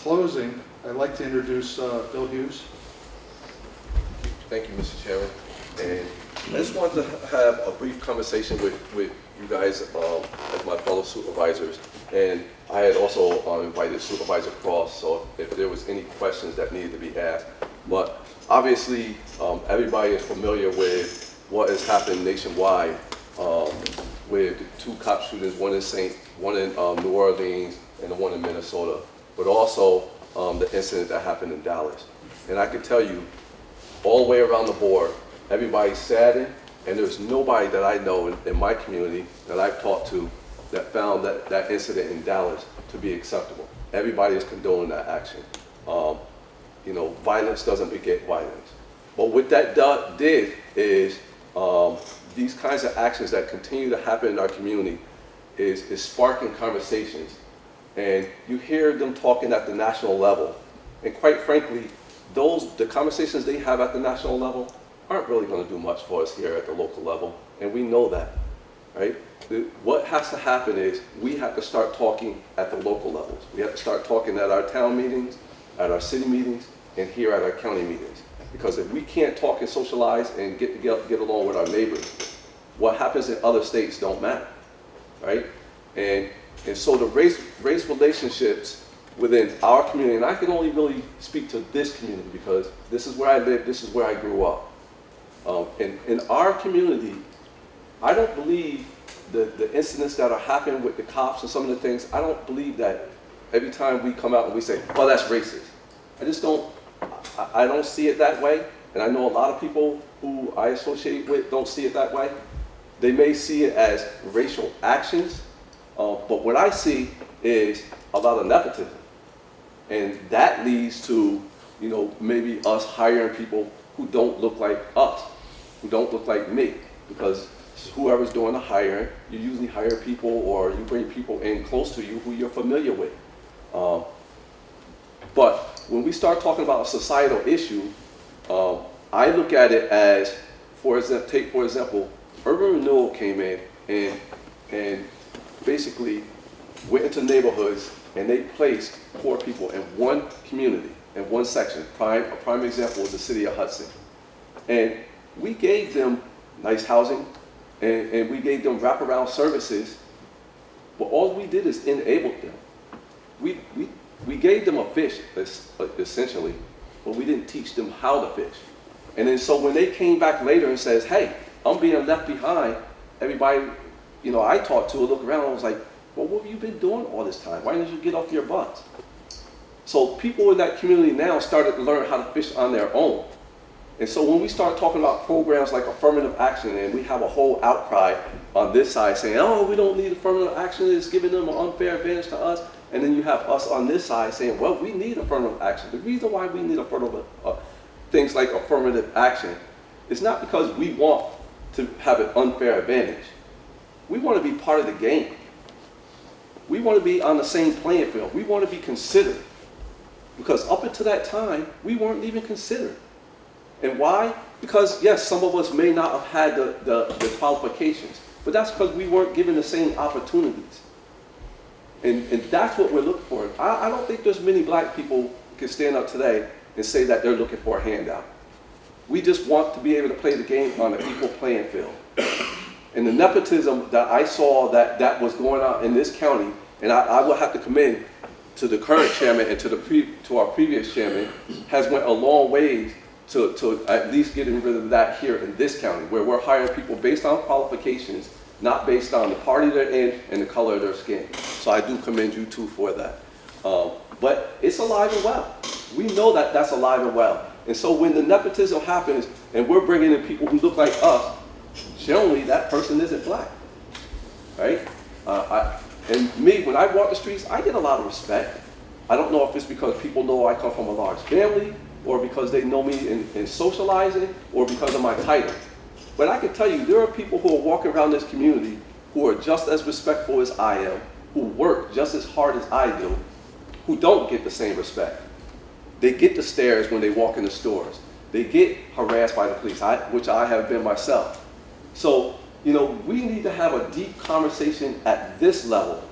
closing, I'd like to introduce Bill Hughes. Thank you, Mr. Chairman. And I just wanted to have a brief conversation with you guys as my fellow supervisors. And I had also invited Supervisor Cross, so if there was any questions that needed to be asked. But obviously, everybody is familiar with what has happened nationwide with the 2 cop shootings, one in New Orleans and the one in Minnesota, but also the incident that happened in Dallas. And I can tell you, all the way around the board, everybody's saddened, and there's nobody that I know in my community that I've talked to that found that incident in Dallas to be acceptable. Everybody is condoning that action. You know, violence doesn't beget violence. But what that did is these kinds of actions that continue to happen in our community is sparking conversations. And you hear them talking at the national level. And quite frankly, the conversations they have at the national level aren't really going to do much for us here at the local level. And we know that, right? What has to happen is we have to start talking at the local levels. We have to start talking at our town meetings, at our city meetings, and here at our county meetings. Because if we can't talk and socialize and get along with our neighbors, what happens in other states don't matter, right? And so the race relationships within our community, and I can only really speak to this community because this is where I live, this is where I grew up. In our community, I don't believe the incidents that are happening with the cops and some of the things, I don't believe that every time we come out and we say, well, that's racist. I don't see it that way, and I know a lot of people who I associate with don't see it that way. They may see it as racial actions, but what I see is a lot of nepotism. And that leads to, you know, maybe us hiring people who don't look like us, who don't look like me, because whoever's doing the hiring, you usually hire people or you bring people in close to you who you're familiar with. But when we start talking about a societal issue, I look at it as, take for example, urban renewal came in and basically went into neighborhoods and they placed poor people in one community, in one section. A prime example was the city of Hudson. And we gave them nice housing and we gave them wraparound services, but all we did is enabled them. We gave them a fish, essentially, but we didn't teach them how to fish. And then so when they came back later and says, hey, I'm being left behind, everybody, you know, I talked to look around and was like, well, what have you been doing all this time? Why didn't you get off your butts? So people in that community now started to learn how to fish on their own. And so when we start talking about programs like affirmative action, and we have a whole outcry on this side saying, oh, we don't need affirmative action, it's giving them an unfair advantage to us. And then you have us on this side saying, well, we need affirmative action. The reason why we need things like affirmative action is not because we want to have an unfair advantage. We want to be part of the game. We want to be on the same playing field. We want to be considered. Because up until that time, we weren't even considered. And why? Because, yes, some of us may not have had the qualifications, but that's because we weren't given the same opportunities. And that's what we're looking for. I don't think there's many black people who can stand up today and say that they're looking for a handout. We just want to be able to play the game on an equal playing field. And the nepotism that I saw that was going on in this county, and I will have to commend to the current chairman and to our previous chairman, has went a long way to at least getting rid of that here in this county, where we're hiring people based on qualifications, not based on the party they're in and the color of their skin. So I do commend you too for that. But it's alive and well. We know that that's alive and well. And so when the nepotism happens and we're bringing in people who look like us, generally that person isn't black, right? And me, when I walk the streets, I get a lot of respect. I don't know if it's because people know I come from a large family, or because they know me in socializing, or because of my title. But I can tell you, there are people who are walking around this community who are just as respectful as I am, who work just as hard as I do, who don't get the same respect. They get the stares when they walk in the stores. They get harassed by the police, which I have been myself. So, you know, we need to have a deep conversation at this level,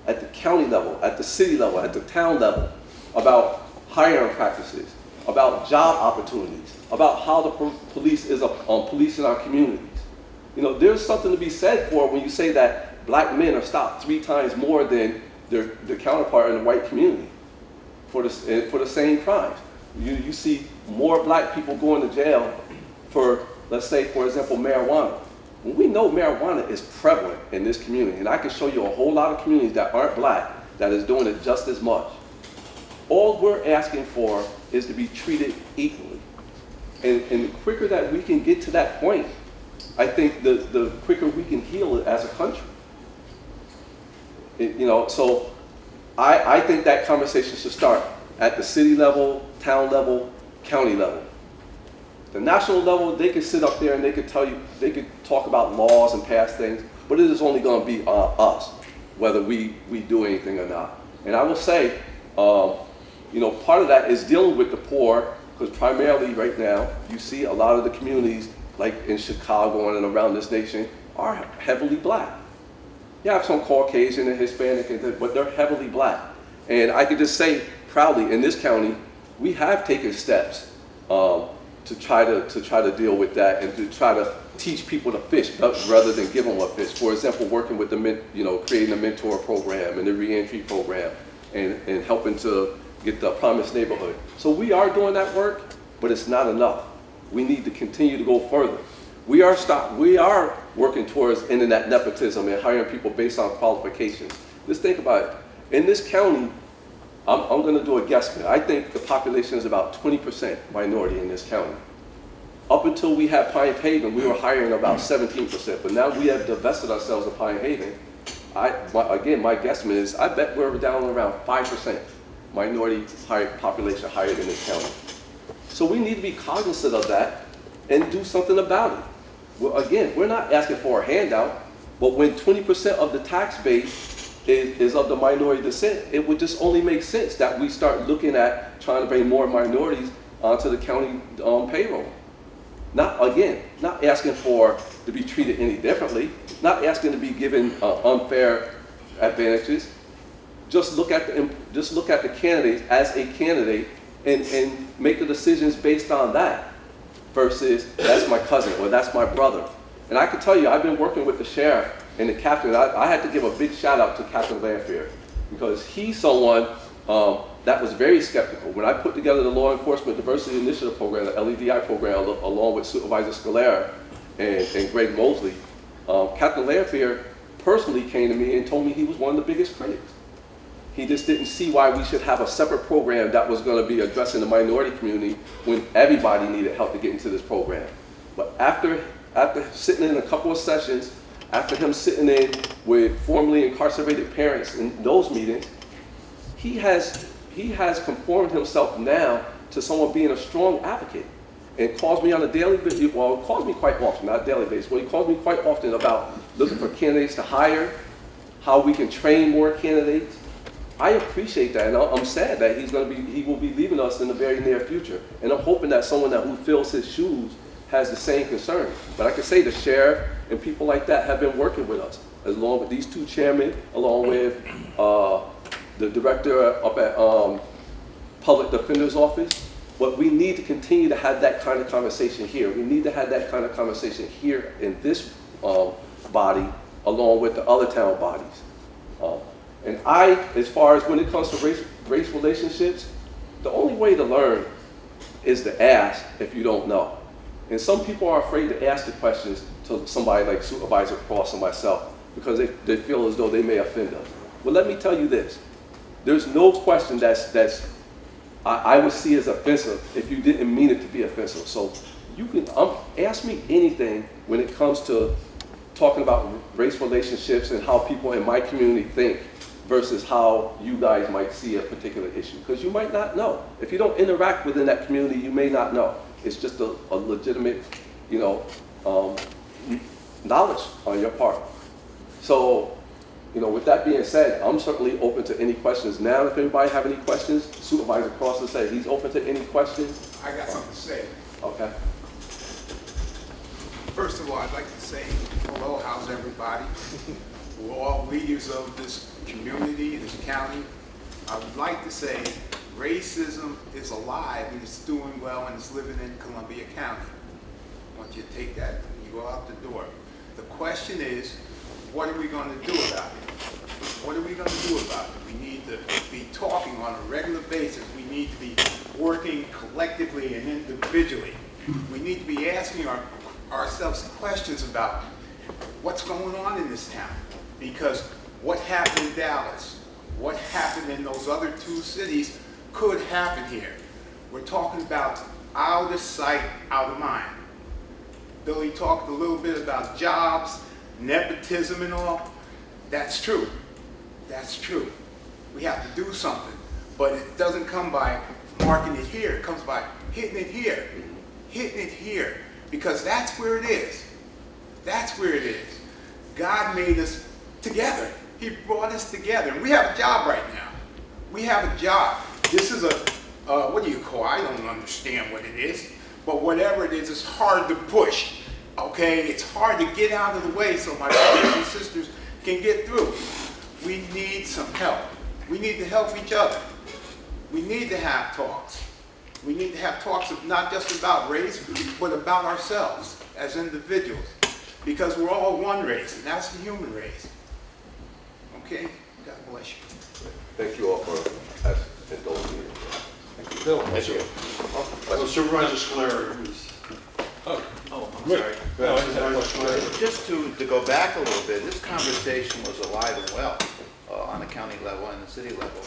at the county level, at the city level, at the town level, about hiring practices, about job opportunities, about how the police is policing our communities. You know, there's something to be said for when you say that black men are stopped 3 times more than their counterpart in the white community for the same crimes. You see more black people going to jail for, let's say, for example, marijuana. When we know marijuana is prevalent in this community, and I can show you a whole lot of communities that aren't black that is doing it just as much. All we're asking for is to be treated equally. And the quicker that we can get to that point, I think the quicker we can heal it as a country. So I think that conversation should start at the city level, town level, county level. The national level, they could sit up there and they could tell you, they could talk about laws and pass things, but it is only going to be us, whether we do anything or not. And I will say, part of that is dealing with the poor, because primarily right now, you see a lot of the communities, like in Chicago and around this nation, are heavily black. You have some Caucasian and Hispanic, but they're heavily black. And I could just say proudly, in this county, we have taken steps to try to deal with that and to try to teach people to fish rather than give them a fish. For example, working with creating a mentor program and the reentry program and helping to get the promised neighborhood. So we are doing that work, but it's not enough. We need to continue to go further. We are working towards ending that nepotism and hiring people based on qualifications. Just think about it. In this county, I'm going to do a guesstimate. I think the population is about 20% minority in this county. Up until we had Pine Haven, we were hiring about 17%, but now we have divested ourselves of Pine Haven. My guesstimate is I bet we're down around 5% minority population hired in this county. So we need to be cognizant of that and do something about it. Well, again, we're not asking for a handout, but when 20% of the tax base is of the minority descent, it would just only make sense that we start looking at trying to bring more minorities onto the county payroll. Not asking for to be treated any differently, not asking to be given unfair advantages. Just look at the candidates as a candidate and make the decisions based on that versus that's my cousin or that's my brother. And I can tell you, I've been working with the sheriff and the captain. I had to give a big shout out to Captain Lanphier because he's someone that was very skeptical. When I put together the Law Enforcement Diversity Initiative Program, the LEDI program, along with Supervisor Scalera and Greg Mosley, Captain Lanphier personally came to me and told me he was one of the biggest critics. He just didn't see why we should have a separate program that was going to be addressing the minority community when everybody needed help to get into this program. But after sitting in a couple of sessions, after him sitting in with formerly incarcerated parents in those meetings, he has conformed himself now to someone being a strong advocate and calls me on a daily basis, well, calls me quite often, not daily basis, but he calls me quite often about looking for candidates to hire, how we can train more candidates. I appreciate that, and I'm sad that he will be leaving us in the very near future. And I'm hoping that someone who fills his shoes has the same concern. But I can say the sheriff and people like that have been working with us, along with these two chairmen, along with the director up at Public Defender's Office. But we need to continue to have that kind of conversation here. We need to have that kind of conversation here in this body, along with the other town bodies. And as far as when it comes to race relationships, the only way to learn is to ask if you don't know. And some people are afraid to ask the questions to somebody like Supervisor Cross and myself because they feel as though they may offend us. Well, let me tell you this. There's no question that's I would see as offensive if you didn't mean it to be offensive. So you can ask me anything when it comes to talking about race relationships and how people in my community think versus how you guys might see a particular issue. Because you might not know. If you don't interact within that community, you may not know. It's just a legitimate, knowledge on your part. So, with that being said, I'm certainly open to any questions. Now, if anybody have any questions, Supervisor Cross has said he's open to any questions. I got something to say. Okay. First of all, I'd like to say hello, how's everybody? We're all leaders of this community, this county. I would like to say Racism is alive and it's doing well and it's living in Columbia County. I want you to take that when you go out the door. The question is, what are we going to do about it? What are we going to do about it? We need to be talking on a regular basis. We need to be working collectively and individually. We need to be asking ourselves questions about what's going on in this town. Because what happened in Dallas, what happened in those other two cities could happen here. We're talking about out of sight, out of mind. Billy talked a little bit about jobs, nepotism and all. That's true. That's true. We have to do something. But it doesn't come by marking it here. It comes by hitting it here. Hitting it here. Because that's where it is. That's where it is. God made us together. He brought us together. And we have a job right now. We have a job. This is a, what do you call it? I don't understand what it is. But whatever it is, it's hard to push. Okay? It's hard to get out of the way so my brothers and sisters can get through. We need some help. We need to help each other. We need to have talks. We need to have talks of not just about race, but about ourselves as individuals. Because we're all one race, and that's the human race. Okay? God bless you. Thank you all for indulging me. Thank you, Bill. Thank you. So Supervisor Scalera, please. Oh, I'm Rick. sorry. Go ahead, Supervisor Scalera. Just to go back a little bit, this conversation was alive and well on the county level and the city level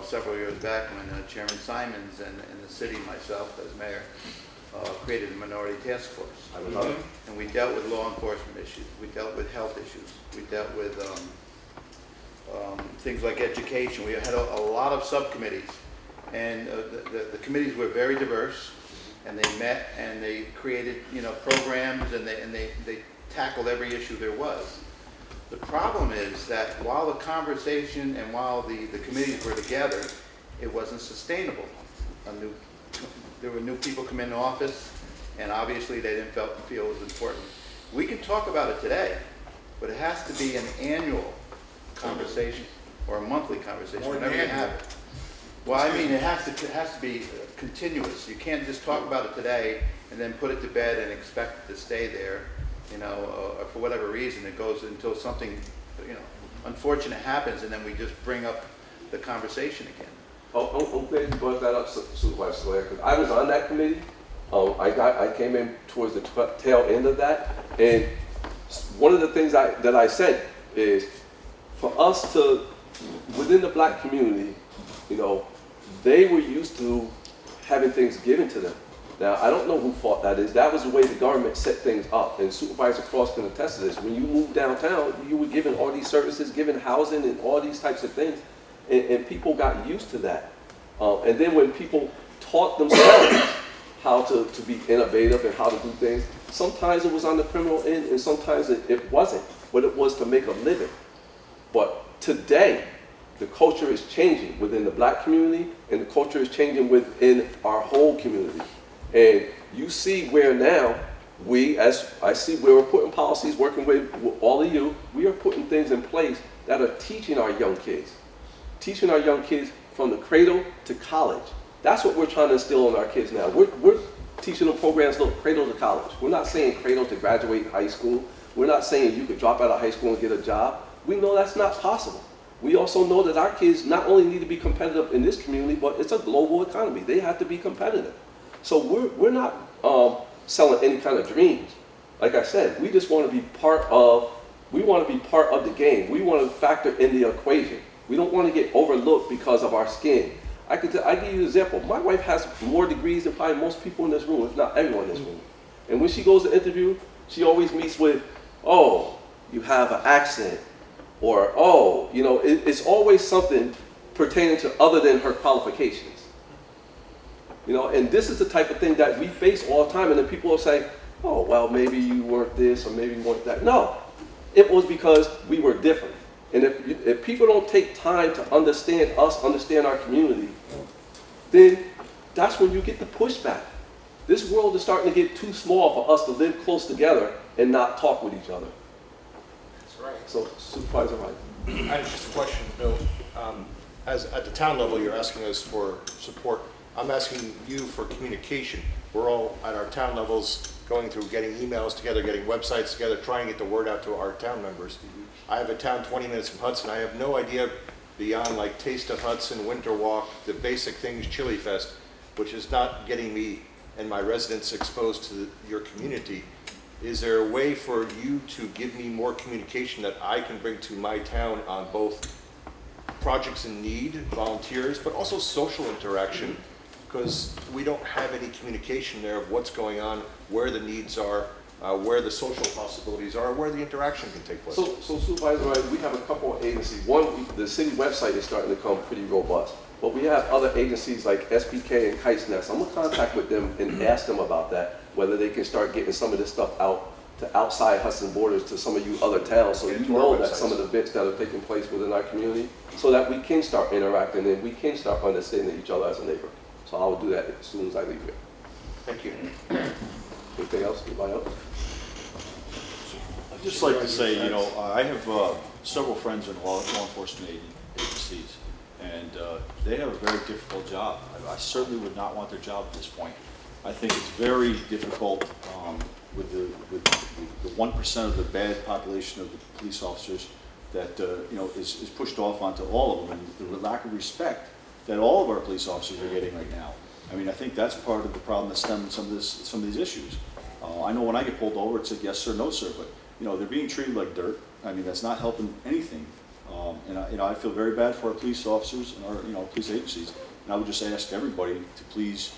several years back when Chairman Simons and the city, myself as mayor, created a minority task force. I was on it. And we dealt with law enforcement issues. We dealt with health issues. We dealt with things like education. We had a lot of subcommittees. And the committees were very diverse. And they met and they created, programs and they tackled every issue there was. The problem is that while the conversation and while the committees were together, it wasn't sustainable. There were new people come into office, and obviously they didn't feel it was important. We can talk about it today, but it has to be an annual conversation or a monthly conversation, whenever you have it. Well, I mean, it has to be continuous. You can't just talk about it today and then put it to bed and expect it to stay there, or for whatever reason. It goes until something, unfortunate happens, and then we just bring up the conversation again. I'm glad you brought that up, Supervisor Slayer, because I was on that committee. I came in towards the tail end of that, and one of the things that I said is, for us to, within the black community, they were used to having things given to them. Now, I don't know who fault that is. That was the way the government set things up, and Supervisor Cross can attest to this. When you moved downtown, you were given all these services, given housing and all these types of things, and people got used to that. And then when people taught themselves how to be innovative and how to do things, sometimes it was on the criminal end and sometimes it wasn't, but it was to make a living. But today, the culture is changing within the black community, and the culture is changing within our whole community. And you see where now I see where we're putting policies, working with all of you, we are putting things in place that are teaching our young kids from the cradle to college. That's what we're trying to instill in our kids now. We're teaching them programs look cradle to college. We're not saying cradle to graduate high school. We're not saying you could drop out of high school and get a job. We know that's not possible. We also know that our kids not only need to be competitive in this community, but it's a global economy. They have to be competitive. So we're not selling any kind of dreams. Like I said, we just want to be part of the game. We want to factor in the equation. We don't want to get overlooked because of our skin. I give you an example. My wife has more degrees than probably most people in this room, if not everyone in this room. And when she goes to interview, she always meets with, oh, you have an accent, or oh, it's always something pertaining to other than her qualifications. And this is the type of thing that we face all the time, and then people will say, oh, well, maybe you weren't this or maybe you weren't that. No, it was because we were different. And if people don't take time to understand us, understand our community, then that's when you get the pushback. This world is starting to get too small for us to live close together and not talk with each other. That's right. So, Supervisor Wright. I have just a question, Bill. as, at the town level, you're asking us for support. I'm asking you for communication. We're all at our town levels going through getting emails together, getting websites together, trying to get the word out to our town members. I have a town 20 minutes from Hudson. I have no idea beyond like Taste of Hudson, Winter Walk, the basic things, Chili Fest, which is not getting me and my residents exposed to your community. Is there a way for you to give me more communication that I can bring to my town on both projects in need, volunteers, but also social interaction? Because we don't have any communication there of what's going on, where the needs are, where the social possibilities are, where the interaction can take place. So Supervisor Wright, we have a couple of agencies. One, the city website is starting to become pretty robust. But we have other agencies like SPK and Kite's Nest. I'm gonna contact with them and ask them about that, whether they can start getting some of this stuff out to outside Hudson borders to some of you other towns, so you Into our know that websites. some of the events that are taking place within our community, so that we can start interacting and we can start understanding each other as a neighbor. So I will do that as soon as I leave here. Thank you. Anything else? Anybody else? I'd just like to say, you know, I have several friends in law enforcement agencies, and they have a very difficult job. I certainly would not want their job at this point. I think it's very difficult with the 1% of the bad population of the police officers that you know is pushed off onto all of them, and the lack of respect that all of our police officers are getting right now. I mean, I think that's part of the problem that's stemming some of these issues. I know when I get pulled over, it's a yes sir, no sir, but you know they're being treated like dirt. I mean, that's not helping anything. And you know, I feel very bad for our police officers and our police agencies. And I would just ask everybody to please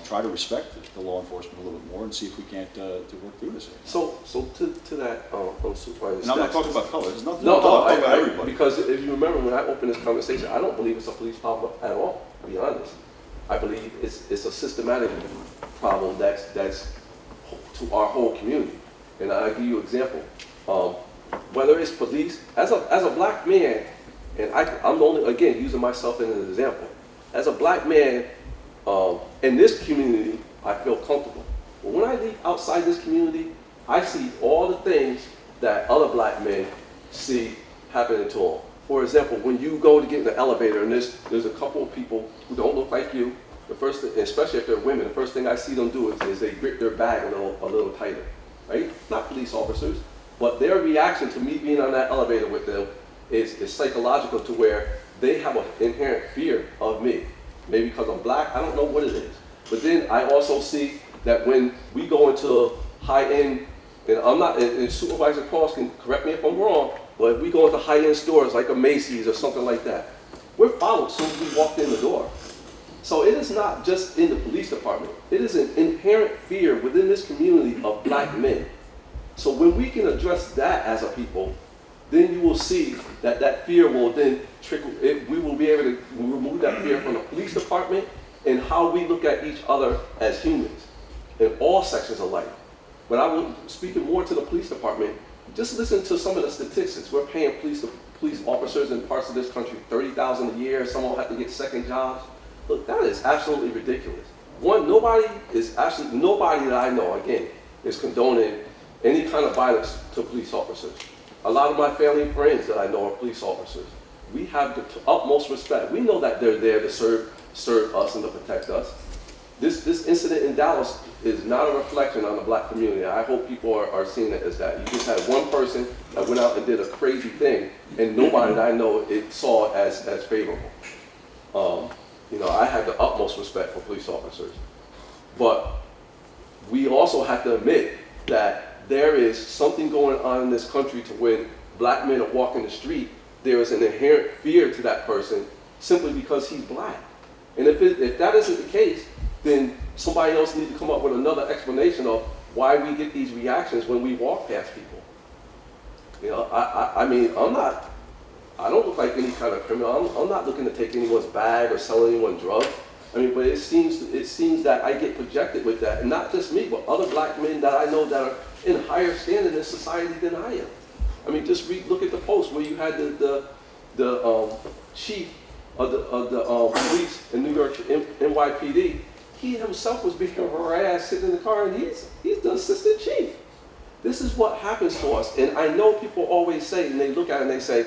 try to respect the law enforcement a little bit more and see if we can't to work through this. So to that, Supervisor. And I'm not Stacks, talking about color. There's nothing. No, I'm talking about I, everybody. because if you remember when I opened this conversation, I don't believe it's a police problem at all, to be honest. I believe it's a systematic problem that's to our whole community. And I'll give you an example. Whether it's police, as a black man, and I'm only, again, using myself as an example. As a black man in this community, I feel comfortable. But when I leave outside this community, I see all the things that other black men see happening to them. For example, when you go to get in the elevator and there's a couple of people who don't look like you, the first thing, especially if they're women, the first thing I see them do is they grip their bag a little tighter, right? Not police officers, but their reaction to me being on that elevator with them is psychological, to where they have an inherent fear of me. Maybe because I'm black, I don't know what it is. But then I also see that when we go into high-end, and I'm not, and Supervisor Cross can correct me if I'm wrong, but if we go into high-end stores like a Macy's or something like that, we're followed as soon as we walk in the door. So it is not just in the police department. It is an inherent fear within this community of black men. So when we can address that as a people, then you will see that that fear will then trickle. We will be able to remove that fear from the police department and how we look at each other as humans in all sections of life. But I will, speaking more to the police department, just listen to some of the statistics. We're paying police officers in parts of this country $30,000 a year. Some will have to get second jobs. Look, that is absolutely ridiculous. One, nobody that I know, again, is condoning any kind of violence to police officers. A lot of my family and friends that I know are police officers. We have the utmost respect. We know that they're there to serve us and to protect us. This incident in Dallas is not a reflection on the black community. I hope people are seeing it as that. You just had one person that went out and did a crazy thing, and nobody that I know saw it as favorable. You know, I have the utmost respect for police officers. But we also have to admit that there is something going on in this country to when black men are walking the street, there is an inherent fear to that person simply because he's black. And if that isn't the case, then somebody else needs to come up with another explanation of why we get these reactions when we walk past people. You know, I mean, I don't look like any kind of criminal. I'm not looking to take anyone's bag or sell anyone drugs. I mean, but it seems that I get projected with that, and not just me, but other black men that I know that are in higher standing in society than I am. I mean, just look at the post where you had the chief of the police in New York, NYPD. He himself was being harassed sitting in the car, and he's the assistant chief. This is what happens to us, and I know people always say, and they look at it and they say,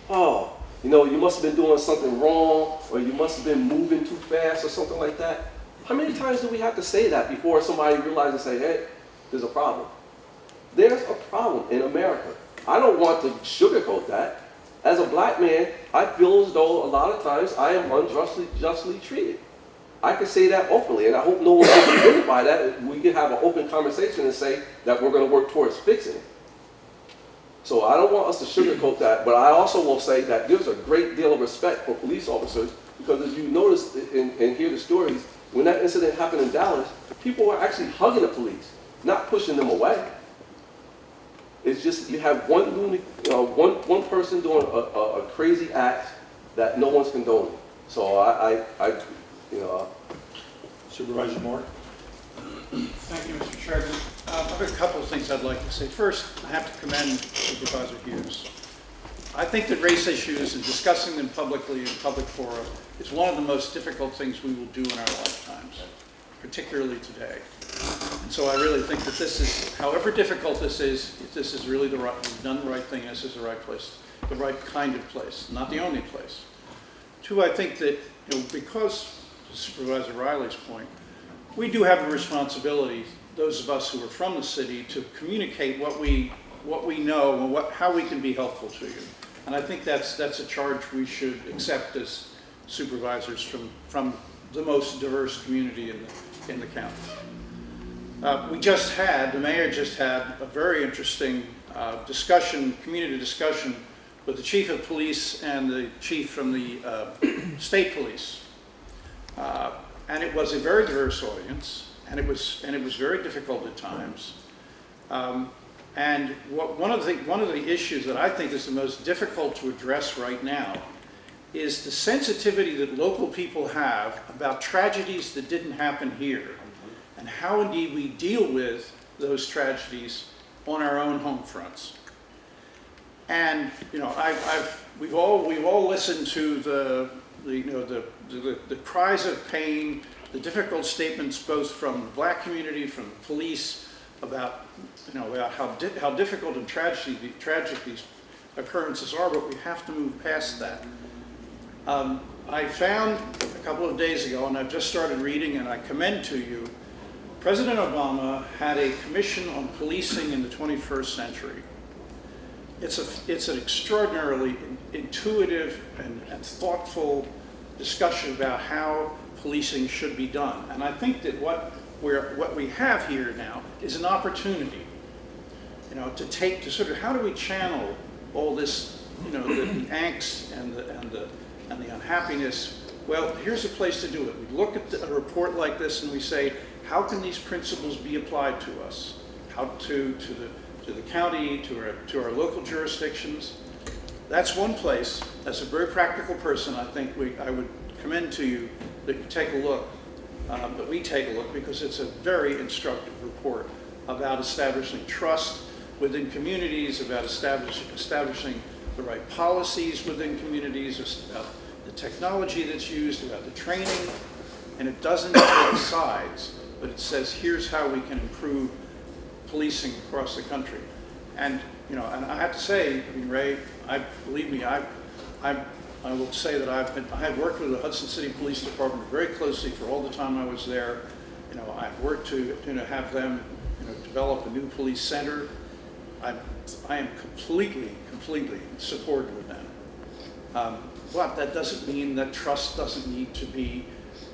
"Oh, you know, you must have been doing something wrong, or you must have been moving too fast or something like that. How many times do we have to say that before somebody realizes and say, hey, there's a problem? There's a problem in America. I don't want to sugarcoat that. As a black man, I feel as though a lot of times I am unjustly treated. I can say that openly, and I hope no one gets offended by that. We can have an open conversation and say that we're going to work towards fixing it. So I don't want us to sugarcoat that, but I also will say that there's a great deal of respect for police officers, because if you notice and hear the stories, when that incident happened in Dallas, people were actually hugging the police, not pushing them away. It's just you have one person doing a crazy act that no one's condoning. So Supervisor Moore? Thank you, Mr. Chairman. I have a couple of things I'd like to say. First, I have to commend Supervisor Hughes. I think that race issues and discussing them publicly in public fora is one of the most difficult things we will do in our lifetimes, particularly today. And so I really think that this is, however difficult this is really the right, we've done the right thing, this is the right place, the right kind of place, not the only place. Two, I think that, you know, because, to Supervisor Riley's point, we do have a responsibility, those of us who are from the city, to communicate what we know and how we can be helpful to you. And I think that's a charge we should accept as supervisors from the most diverse community in the county. The mayor just had a very interesting community discussion with the chief of police and the chief from the state police. And it was a very diverse audience, and it was very difficult at times. And one of the issues that I think is the most difficult to address right now is the sensitivity that local people have about tragedies that didn't happen here, and how indeed we deal with those tragedies on our own home fronts. And you know, we've all listened to the cries of pain, the difficult statements both from the black community, from the police, about how difficult and tragic these occurrences are, but we have to move past that. I found a couple of days ago, and I've just started reading, and I commend to you, President Obama had a commission on policing in the 21st century. It's an extraordinarily intuitive and thoughtful discussion about how policing should be done. And I think that what we have here now is an opportunity, you know, to sort of, how do we channel all this, you know, the angst and the unhappiness? Well, here's a place to do it. We look at a report like this and we say, how can these principles be applied to us? How to the county, to our local jurisdictions? That's one place. As a very practical person, I think I would commend to you that you take a look, that we take a look, because it's a very instructive report about establishing trust within communities, about establishing the right policies within communities, about the technology that's used, about the training, and it doesn't take sides, but it says here's how we can improve policing across the country. And you know, and I have to say, I mean, Ray, believe me, I will say that I have worked with the Hudson City Police Department very closely for all the time I was there. You know, I've worked to have them, you know, develop a new police center. I am completely supportive of them. But that doesn't mean that trust doesn't need to be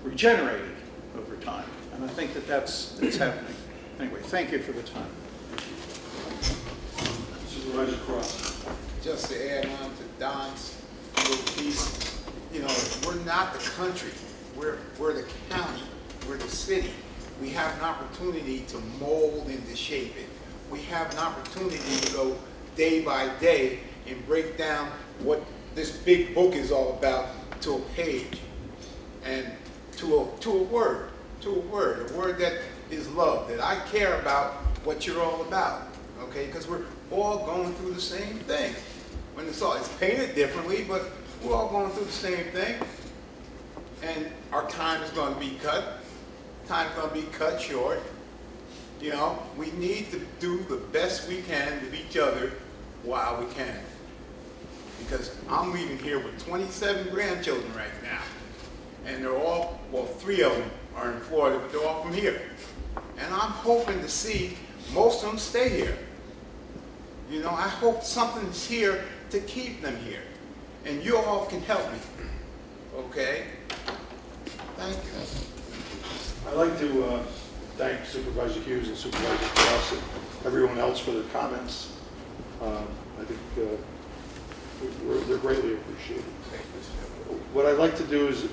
regenerated over time. And I think that's happening. Anyway, thank you for the time. Supervisor Cross? Just to add on to Don's little piece, you know, we're not the country. We're the county. We're the city. We have an opportunity to mold and to shape it. We have an opportunity to go day by day and break down what this big book is all about to a page and to a word that is love, that I care about what you're all about, okay? Because we're all going through the same thing. When it's painted differently, but we're all going through the same thing. And our time is going to be cut. Time's going to be cut short. You know, we need to do the best we can with each other while we can. because I'm leaving here with 27 grandchildren right now. And they're all, well, 3 of them are in Florida, but they're all from here. And I'm hoping to see most of them stay here. You know, I hope something's here to keep them here. And you all can help me, okay? Thank you. I'd like to thank Supervisor Hughes and Supervisor Cross and everyone else for their comments. I think they're greatly appreciated. What I'd like to do is